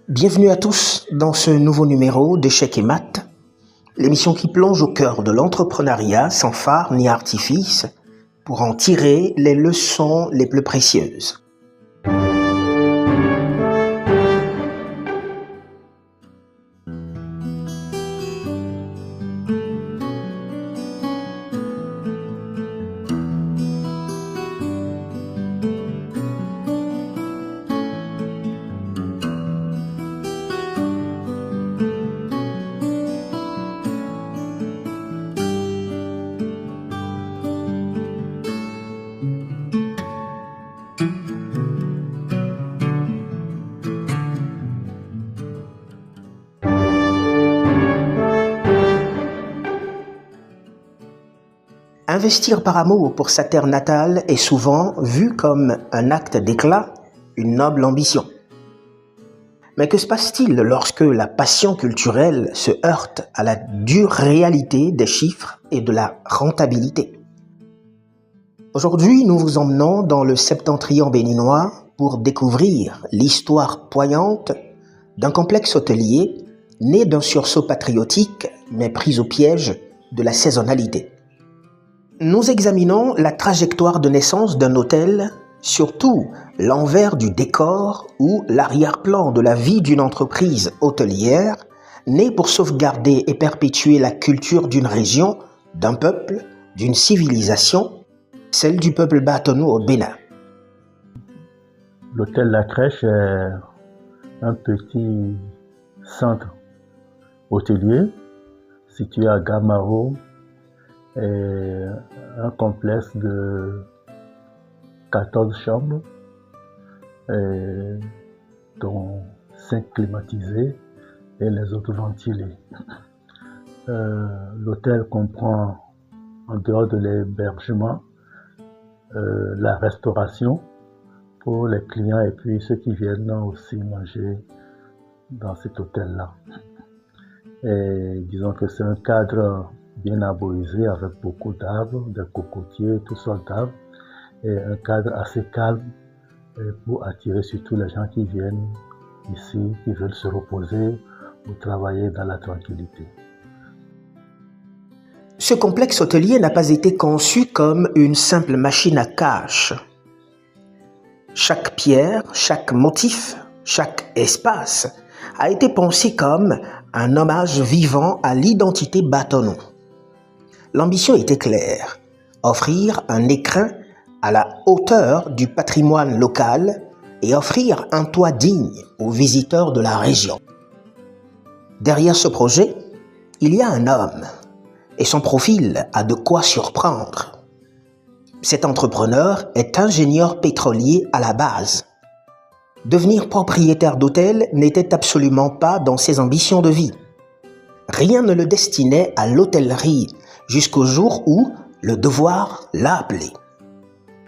Bienvenue à tous dans ce nouveau numéro d'Échecs et Maths, l'émission qui plonge au cœur de l'entrepreneuriat sans phare ni artifice pour en tirer les leçons les plus précieuses. Investir par amour pour sa terre natale est souvent vu comme un acte d'éclat, une noble ambition. Mais que se passe-t-il lorsque la passion culturelle se heurte à la dure réalité des chiffres et de la rentabilité? Aujourd'hui, nous vous emmenons dans le septentrion béninois pour découvrir l'histoire poignante d'un complexe hôtelier né d'un sursaut patriotique mais pris au piège de la saisonnalité. Nous examinons la trajectoire de naissance d'un hôtel, surtout l'envers du décor ou l'arrière-plan de la vie d'une entreprise hôtelière née pour sauvegarder et perpétuer la culture d'une région, d'un peuple, d'une civilisation, celle du peuple Batonou au Bénin. L'hôtel La Crèche est un petit centre hôtelier situé à Gamaro, et un complexe de 14 chambres, dont 5 climatisées et les autres ventilées. L'hôtel comprend, en dehors de l'hébergement, la restauration pour les clients et puis ceux qui viennent aussi manger dans cet hôtel-là. Et disons que c'est un cadre bien arborisé avec beaucoup d'arbres, des cocotiers, toutes sortes d'arbres, et un cadre assez calme pour attirer surtout les gens qui viennent ici, qui veulent se reposer ou travailler dans la tranquillité. Ce complexe hôtelier n'a pas été conçu comme une simple machine à cash. Chaque pierre, chaque motif, chaque espace a été pensé comme un hommage vivant à l'identité Batonou. L'ambition était claire, offrir un écrin à la hauteur du patrimoine local et offrir un toit digne aux visiteurs de la région. Derrière ce projet, il y a un homme et son profil a de quoi surprendre. Cet entrepreneur est ingénieur pétrolier à la base. Devenir propriétaire d'hôtel n'était absolument pas dans ses ambitions de vie. Rien ne le destinait à l'hôtellerie jusqu'au jour où le devoir l'a appelé.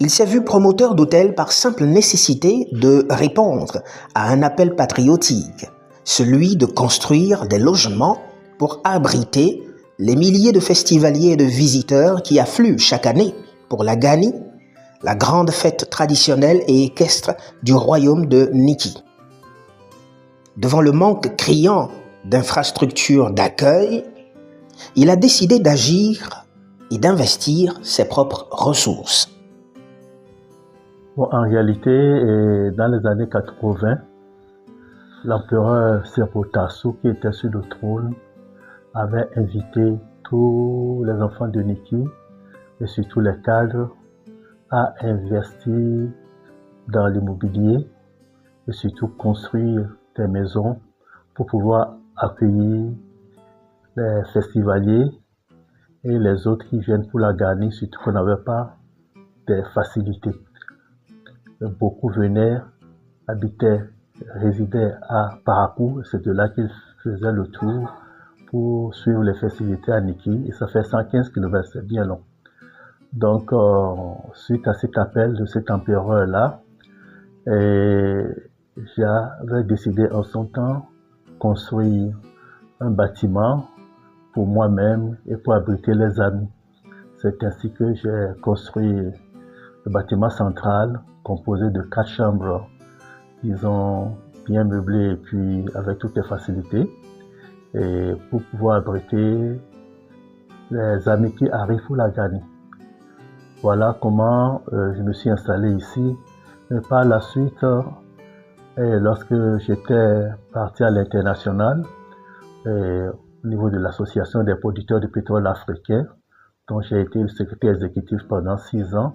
Il s'est vu promoteur d'hôtel par simple nécessité de répondre à un appel patriotique, celui de construire des logements pour abriter les milliers de festivaliers et de visiteurs qui affluent chaque année pour la Gani, la grande fête traditionnelle et équestre du royaume de Niki. Devant le manque criant d'infrastructures d'accueil, il a décidé d'agir et d'investir ses propres ressources. Bon, en réalité, dans les années 80, l'empereur Serpotassou, qui était sur le trône, avait invité tous les enfants de Niki et surtout les cadres à investir dans l'immobilier et surtout construire des maisons pour pouvoir accueillir les festivaliers et les autres qui viennent pour la Gani, surtout qu'on n'avait pas de facilités. Beaucoup venaient, habitaient, résidaient à Parakou, c'est de là qu'ils faisaient le tour pour suivre les festivités à Niki, et ça fait 115 km, c'est bien long. Donc, suite à cet appel de cet empereur-là, j'avais décidé en son temps construire un bâtiment pour moi-même et pour abriter les amis. C'est ainsi que j'ai construit le bâtiment central composé de 4 chambres, disons, bien meublé et puis avec toutes les facilités, et pour pouvoir abriter les amis qui arrivent pour la gagner. Voilà comment je me suis installé ici. Et par la suite, lorsque j'étais parti à l'international, au niveau de l'association des producteurs de pétrole africains, dont j'ai été le secrétaire exécutif pendant 6 ans,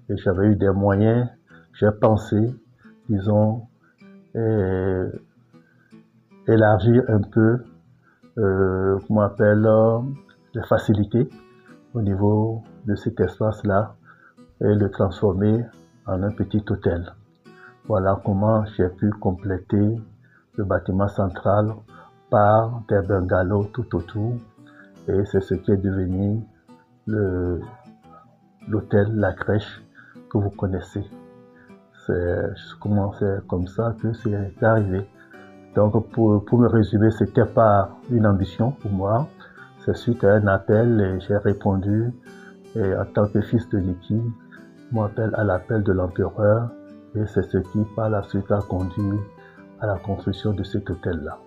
et j'avais eu des moyens, j'ai pensé, disons, élargir un peu, comment on appelle, les facilités au niveau de cet espace-là et le transformer en un petit hôtel. Voilà comment j'ai pu compléter le bâtiment central par des bungalows tout autour, et c'est ce qui est devenu l'hôtel La Crèche que vous connaissez. C'est comme ça que c'est arrivé. Donc pour me résumer, c'était pas une ambition pour moi, c'est suite à un appel et j'ai répondu, et en tant que fils de Niki, mon appel à l'appel de l'empereur, et c'est ce qui par la suite a conduit à la construction de cet hôtel-là.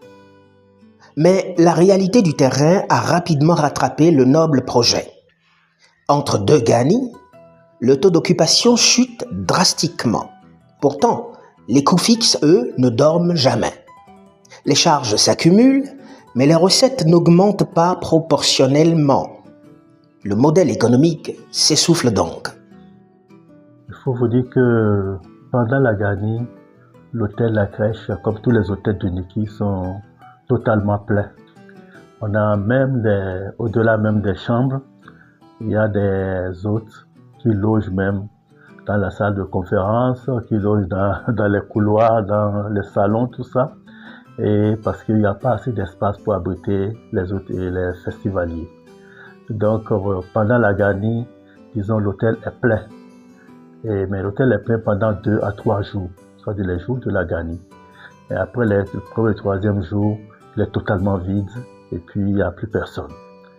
Mais la réalité du terrain a rapidement rattrapé le noble projet. Entre deux Gani, le taux d'occupation chute drastiquement. Pourtant, les coûts fixes, eux, ne dorment jamais. Les charges s'accumulent, mais les recettes n'augmentent pas proportionnellement. Le modèle économique s'essouffle donc. Il faut vous dire que pendant la Gani, l'hôtel La Crèche, comme tous les hôtels de Niki, sont totalement pleins. On a même au-delà même des chambres, il y a des hôtes qui logent même dans la salle de conférence, qui logent dans les couloirs, dans les salons, tout ça. Et parce qu'il n'y a pas assez d'espace pour abriter les hôtes et les festivaliers. Donc pendant la Gani, disons, l'hôtel est plein. Mais l'hôtel est plein pendant 2 à 3 jours, c'est-à-dire les jours de la Gani. Et après le premier et troisième jour, il est totalement vide et puis il n'y a plus personne.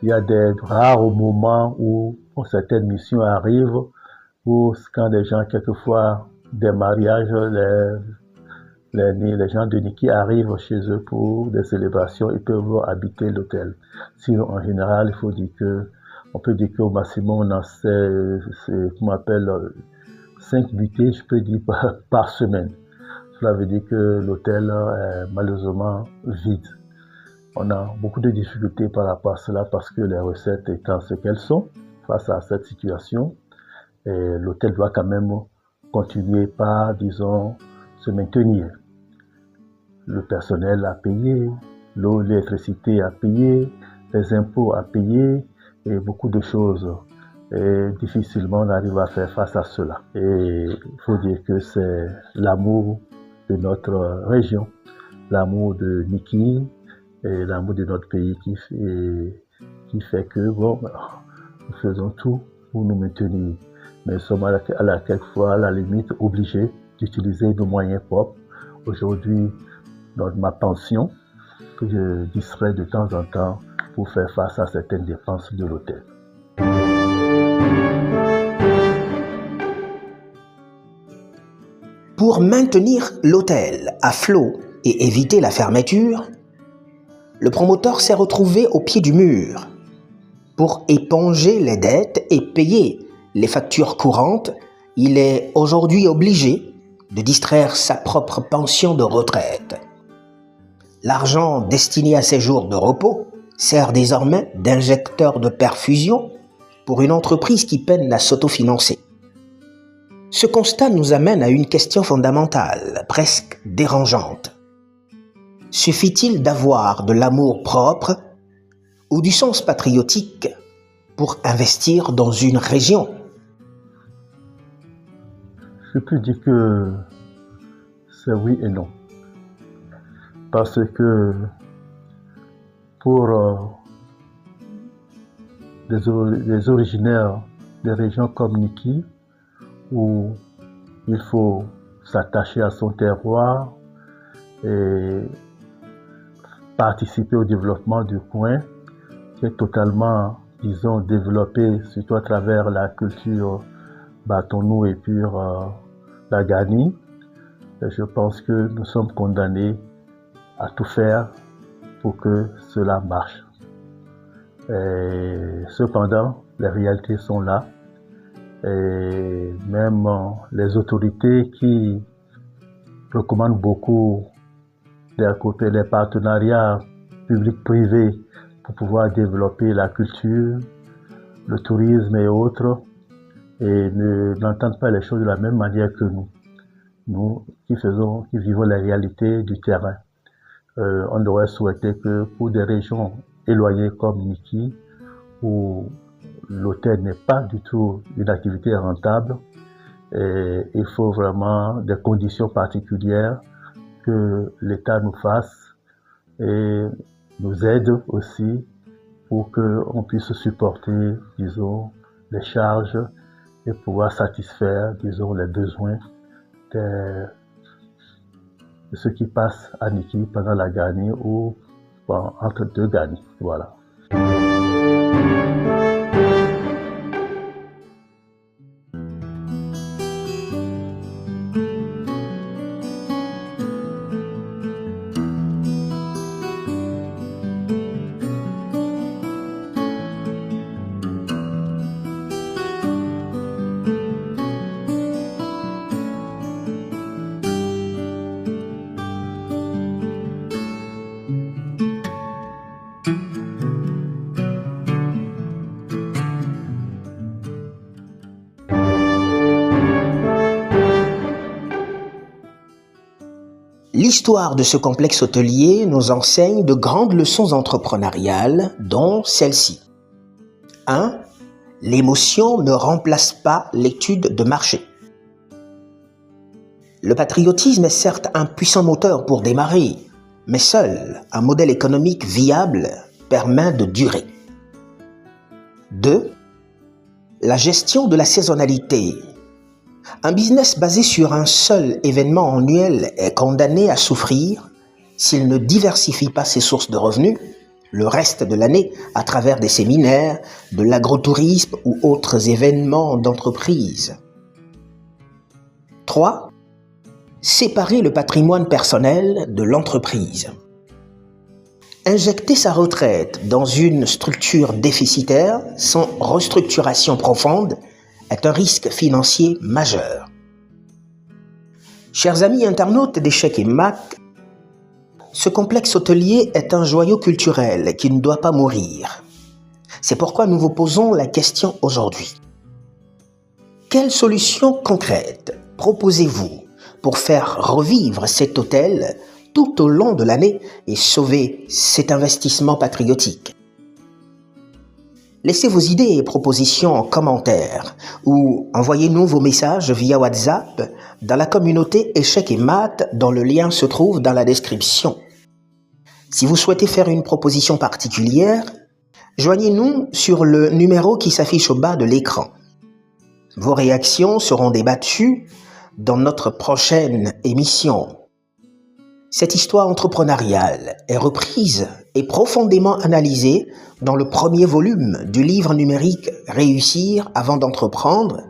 Il y a des rares moments où certaines missions arrivent, où quand les gens, quelquefois, des mariages, les gens de Niki arrivent chez eux pour des célébrations, ils peuvent habiter l'hôtel. Sinon, en général, il faut dire on peut dire qu'au maximum, on a qu'on appelle 5 nuitées, je peux dire, par semaine. Cela veut dire que l'hôtel est malheureusement vide. On a beaucoup de difficultés par rapport à cela parce que les recettes étant ce qu'elles sont face à cette situation, et l'hôtel doit quand même continuer par, disons, se maintenir. Le personnel à payer, l'eau, l'électricité à payer, les impôts à payer et beaucoup de choses. Et difficilement on arrive à faire face à cela. Et il faut dire que c'est l'amour de notre région, l'amour de Niki et l'amour de notre pays qui fait que nous faisons tout pour nous maintenir. Mais nous sommes quelquefois à la limite obligés d'utiliser nos moyens propres. Aujourd'hui, ma pension, que je distrais de temps en temps pour faire face à certaines dépenses de l'hôtel. Pour maintenir l'hôtel à flot et éviter la fermeture, le promoteur s'est retrouvé au pied du mur. Pour éponger les dettes et payer les factures courantes, il est aujourd'hui obligé de distraire sa propre pension de retraite. L'argent destiné à ses jours de repos sert désormais d'injecteur de perfusion pour une entreprise qui peine à s'autofinancer. Ce constat nous amène à une question fondamentale, presque dérangeante. Suffit-il d'avoir de l'amour propre ou du sens patriotique pour investir dans une région? Je peux dire que c'est oui et non. Parce que pour les originaires des régions comme Niki, où il faut s'attacher à son terroir et participer au développement du coin, qui est totalement, disons, développé, surtout à travers la culture Batonou et puis la Gani. Et je pense que nous sommes condamnés à tout faire pour que cela marche. Et cependant, les réalités sont là. Et même les autorités qui recommandent beaucoup les partenariats publics-privés pour pouvoir développer la culture, le tourisme et autres, et n'entendent pas les choses de la même manière que nous. Nous qui vivons les réalités du terrain. On aurait souhaité que pour des régions éloignées comme Niki, où l'hôtel n'est pas du tout une activité rentable, et il faut vraiment des conditions particulières que l'État nous fasse et nous aide aussi pour qu'on puisse supporter, disons, les charges et pouvoir satisfaire, disons, les besoins de ceux qui passent à Niki pendant la Gani ou entre deux Gani. Voilà. L'histoire de ce complexe hôtelier nous enseigne de grandes leçons entrepreneuriales, dont celle-ci. 1. L'émotion ne remplace pas l'étude de marché. Le patriotisme est certes un puissant moteur pour démarrer, mais seul un modèle économique viable permet de durer. 2. La gestion de la saisonnalité. Un business basé sur un seul événement annuel est condamné à souffrir s'il ne diversifie pas ses sources de revenus le reste de l'année à travers des séminaires, de l'agrotourisme ou autres événements d'entreprise. 3. Séparer le patrimoine personnel de l'entreprise. Injecter sa retraite dans une structure déficitaire sans restructuration profonde est un risque financier majeur. Chers amis internautes d'Échecs et Mat, ce complexe hôtelier est un joyau culturel qui ne doit pas mourir. C'est pourquoi nous vous posons la question aujourd'hui. Quelles solutions concrètes proposez-vous pour faire revivre cet hôtel tout au long de l'année et sauver cet investissement patriotique? Laissez vos idées et propositions en commentaire ou envoyez-nous vos messages via WhatsApp dans la communauté Échecs et Mat dont le lien se trouve dans la description. Si vous souhaitez faire une proposition particulière, joignez-nous sur le numéro qui s'affiche au bas de l'écran. Vos réactions seront débattues dans notre prochaine émission. Cette histoire entrepreneuriale est reprise et profondément analysée dans le premier volume du livre numérique Réussir avant d'entreprendre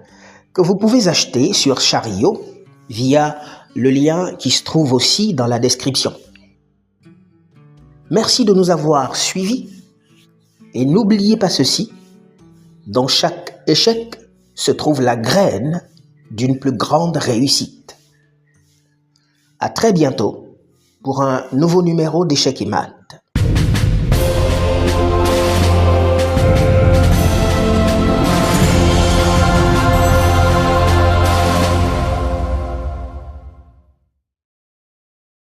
que vous pouvez acheter sur Chariot via le lien qui se trouve aussi dans la description. Merci de nous avoir suivis et n'oubliez pas ceci, dans chaque échec se trouve la graine d'une plus grande réussite. À très bientôt pour un nouveau numéro d'Échecs et Mat.